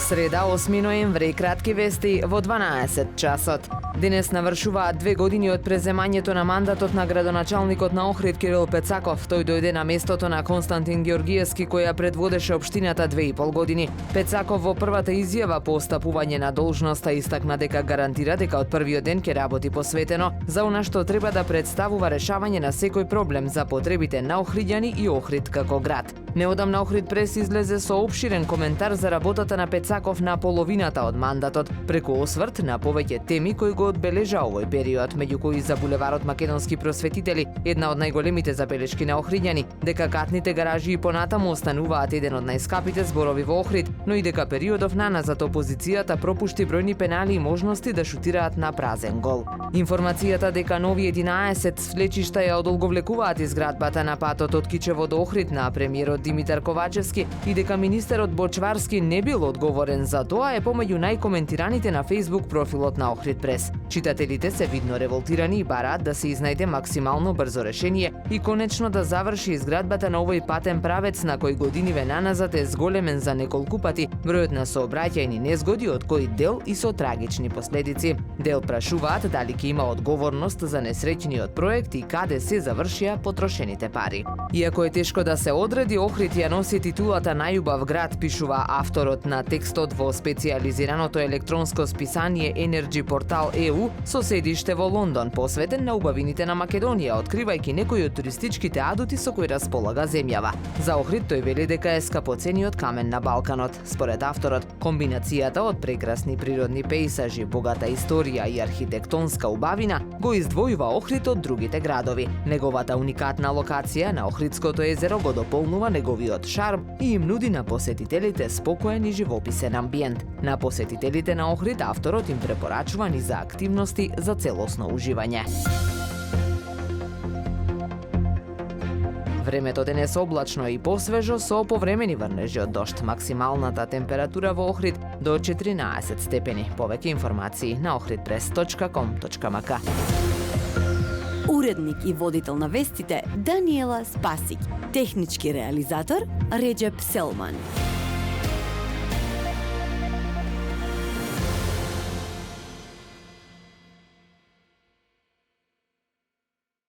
Среда, 8 ноември, кратки вести во 12 часот. Денес навршуваат 2 години од преземањето на мандатот на градоначалникот на Охрид Кирил Пецаков. Тој дојде на местото на Константин Георгиевски, која предводеше општината 2,5 години. Пецаков во првата изјава по остапување на должноста истакна дека гарантира дека од првиот ден ќе работи посветено за она што треба да представува решавање на секој проблем за потребите на охриѓани и Охрид како град. Неодамна Охрид прес излезе со обширен коментар за работата на Пецаков на половината од мандатот, преку осврт на повеќе теми кои го одбележа овој период, меѓу кои за булеварот Македонски просветители, една од најголемите забелешки на охриѓани, дека катните гаражи и понатаму остануваат еден од најскапите зборови во Охрид, но и дека периодов наназад опозицијата пропушти бројни пенали и можности да шутираат на празен гол. Информацијата дека нови 11 свлечишта ја одолговлекуваат изградбата на патот од Кичево до Охрид на премиерот Димитар Ковачевски и дека министерот Бочварски не бил одговорен за тоа е помеѓу најкоментираните на Facebook профилот на Охрид Прес. Читателите се видно револтирани и бараат да се изнајде максимално брзо решение и конечно да заврши изградбата на овој патен правец на кој годиниве наназад е зголемен за неколку пати бројот на сообраќајни незгоди, од кои дел и со трагични последици. Дел прашуваат дали ќе има одговорност за несреќниот проект и каде се завршија потрошените пари. Иако е тешко да се одреди, Охрид ја носи титулата најубав град, пишува авторот на текстот во специјализираното електронско списание Energy Portal EU со седиште во Лондон, посветен на убавините на Македонија, откривајќи некои од туристичките адути со кои располага земјава. За Охрид тој вели дека е скапоцениот камен на Балканот. Според авторот, комбинацијата од прекрасни природни пејсажи, богата историја и архитектонска убавина го издвојува Охрид од другите градови. Неговата уникатна локација на Охридското езеро го дополнува неговиот шарм и им нуди на посетителите спокоен и живописен амбиент. На посетителите на Охрид авторот им препорачува ни за активности за целосно уживање. Времето денес облачно и посвежо со повремени врнежи од дожд. Максималната температура во Охрид до 14 степени. Повеќе информации на ohridpress.com.mk. Уредник и водител на вестите Даниела Спасик. Технички реализатор Реджеп Селман.